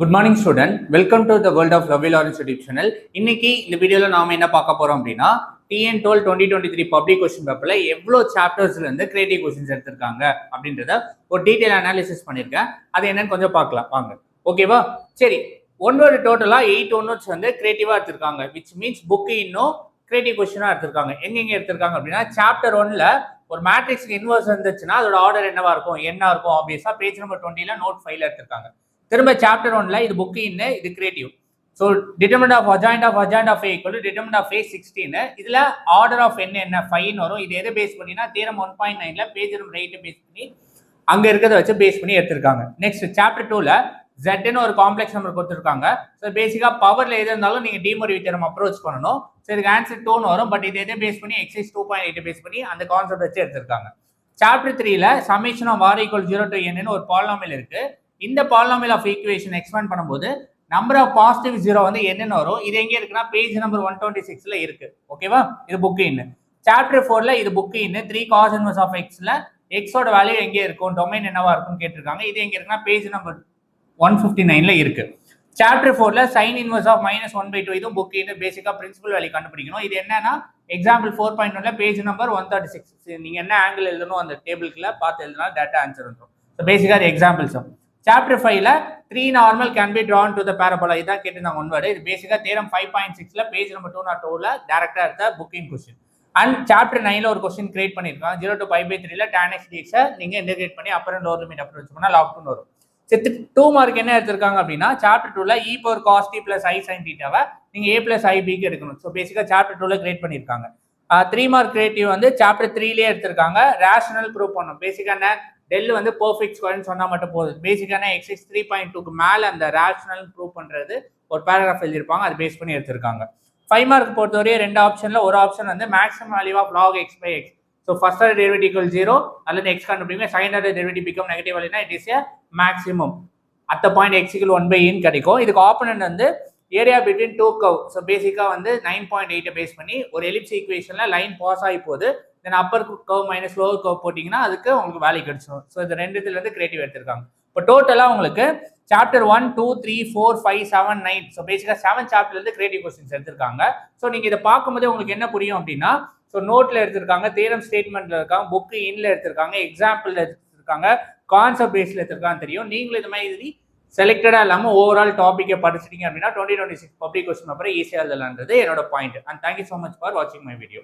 Good morning student, welcome to the world of love Lawrence YouTube channel. இன்னைக்கு இந்த வீடியோவில் நாம என்ன பார்க்க போறோம் அப்படின்னா, TN12 2023 பப்ளிக் கொஸ்டின் பேப்பர்ல எவ்வளோ சாப்டர்ஸ்ல இருந்து கிரியேட்டிவ் கொஸ்டின்ஸ் எடுத்திருக்காங்க அப்படின்றத ஒரு டீடைல் அனாலிசிஸ் பண்ணியிருக்கேன். அது என்னன்னு கொஞ்சம் பார்க்கலாம் வாங்க. ஓகேவா? சரி, ஒன்னோட டோட்டலா 8 ஒன்னோட்ஸ் வந்து கிரியேட்டிவா எடுத்திருக்காங்க. விச் மீன்ஸ் புக்கு இன்னும் கிரியேட்டிவ் கொஸ்டினா எடுத்திருக்காங்க. எங்கெங்க எடுத்திருக்காங்க அப்படின்னா, சாப்டர் 1ல ஒரு மேட்ரிக்ஸ்க்கு இன்வர்ஸ் இருந்துச்சுன்னா அதோட ஆர்டர் என்னவா இருக்கும், என்ன இருக்கும், ஆப்வியஸா பேஜ் நம்பர் 20ல நோட் 5ல எடுத்திருக்காங்க. திரும்ப சாப்டர் 1ல இது புக் இன், இது creative. So determinant of adjoint of A equal to determinant of A 16. இதுல ஆர்டர் ஆஃப் என்ன 5 வரும். இது எதை பேஸ் பண்ணினா தியரம் 1.9ல பேஜ் நம்பர் 8 பேஸ் பண்ணி அங்க இருக்கிறத வச்சு பேஸ் பண்ணி எடுத்திருக்காங்க. நெக்ஸ்ட் சாப்டர் 2ல Z ஒரு காம்ப்ளெக்ஸ் நம்பர் கொடுத்துருக்காங்க. ஸோ பேசிக்கா பவர்ல எது இருந்தாலும் நீங்க டிமோரிவி தியரம் அப்ரோச் பண்ணணும். ஸோ இதுக்கு ஆன்சர் 2 வரும். பட் இது எதை பேஸ் பண்ணி எக்ஸைஸ் 2.8 பேஸ் பண்ணி அந்த கான்செப்ட் வச்சு எடுத்திருக்காங்க. சாப்டர் 3ல summation of R equal 0 to n ஒரு பாலினாமியல் இருக்கு. இந்த பாலினாமியல் ஆஃப் ஈக்குவேஷன் எக்ஸ்பேண்ட் பண்ணும்போது நம்பர் ஆஃப் பாசிட்டிவ் 0 வந்து என்னன்னு வரும். இது எங்க இருக்குன்னா பேஜ் நம்பர் 126ல இருக்கு. ஓகேவா? இது புக் இன். சாப்டர் 4ல இது book in 3 cos inverse of xல எக்ஸோட வேல்யூ எங்க இருக்கும், டொமைன் என்னவா இருக்கும்னு கேட்டிருக்காங்க. இது எங்க இருக்குன்னா பேஜ் நம்பர் 159ல இருக்கு. சாப்டர் 4ல sin inverse of -1/2 இதுவும் புக் இன். பேசிக்கா பிரின்சிபல் வேல்யூ கண்டுபிடிக்கணும். இது என்னன்னா எக்ஸாம்பிள் 4.1ல பேஜ் நம்பர் 136. நீங்க என்ன ஆங்கிள் எழுதணும் அந்த டேபிள்குள்ள பார்த்து எழுதினா டேட்டா ஆன்சர் வந்துடும். ஸோ பேசிக்கா அது எக்ஸாம்பிள்ஸ். சாப்டர் 5ல 3 normal can be drawn to the parabola இதான் கேட்டிருந்தாங்க ஒன் வேர்டு. இது பேசிக்கா தியரம் 5.6ல பேஜ் நம்பர் 202ல டைரக்டா எடுத்த புக்கிங் கொஸ்டின். அண்ட் சாப்டர் 9ல ஒரு கொஸ்டின் கிரியேட் பண்ணிருக்காங்க. 0 to π/3ல tan x dx நீங்க இன்டகிரேட் பண்ணி upper and lower limit approach பண்ணா log 2 வரும். 2 மார்க் என்ன எடுத்திருக்காங்க அப்படின்னா, chapter 2ல e power cos t plus i sin θ நீங்க a plus ib க்கு எடுக்கணும். ஸோ பேசிக்கா சாப்டர் 2ல கிரியேட் பண்ணிருக்காங்க. 3 மார்க் கிரியேட்டிவ் வந்து சாப்டர் 3லயே எடுத்திருக்காங்க. ரேஷனல் ப்ரூவ் பண்ணணும். பேசிக்கா டெல் வந்து பெர்ஃபெக்ட் ஸ்கொயர்னு சொன்னா மட்டும் போதும். பேசிக்கான எக்ஸைஸ் 3.2க்கு மேல அந்த ரேஷனல் ப்ரூவ் பண்றது ஒரு பேராகிராஃப் எழுதிருப்பாங்க. அது பேஸ் பண்ணி எடுத்திருக்காங்க. 5 மார்க் பொறுத்தவரையே ரெண்டு ஆப்ஷன்ல ஒரு ஆப்ஷன் வந்து maximum value of log x by x. So first order derivative equal 0 அல்லது x கண்டுபிடிங்க. Second order derivative become negative வேல்யூனா it is a maximum at the point x equal 1/n கிடைக்கும். இதுக்கு ஆப்போனன்ட் வந்து area between two curve. So பேசிக்கா வந்து 9.8 base பண்ணி ஒரு எலிப்ஸ் ஈக்குவேஷன்ல லைன் பாஸ் ஆகி போகுது. Then upper curve minus lower curve போட்டிங்கன்னா அதுக்கு உங்களுக்கு வேல்யூ கிடைச்சிடும். ஸோ இது ரெண்டுத்துல இருந்து கிரியேட்டிவ் எடுத்திருக்காங்க. இப்போ டோட்டலா உங்களுக்கு சாப்டர் 1, 2, 3, 4, 5, 7, 9 ஸோ பேசிக்கா 7 சாப்டர்ல இருந்து கிரியேட்டிவ் கொஸ்டின்ஸ் எடுத்திருக்காங்க. ஸோ நீங்க இதை பார்க்கும்போது உங்களுக்கு என்ன புரியும் அப்படின்னா, ஸோ நோட்ல எடுத்திருக்காங்க, தியரம் ஸ்டேட்மெண்ட்ல இருக்காங்க, புக் இன்ல எடுத்திருக்காங்க, எக்ஸாம்பிள் எடுத்திருக்காங்க, கான்செப்ட் பேஸ்ல எடுத்திருக்காங்க தெரியும். நீங்களும் இது மாதிரி செலக்டடா இல்லாம ஓவரால் டாபிக்கை படிச்சிட்டீங்க அப்படின்னா 2026 பப்ளிக் கொஸ்டின் பேப்பரை ஈஸியாக எழுதலான்றது என்னோட point. And thank you so much for வாட்சிங் மை வீடியோ.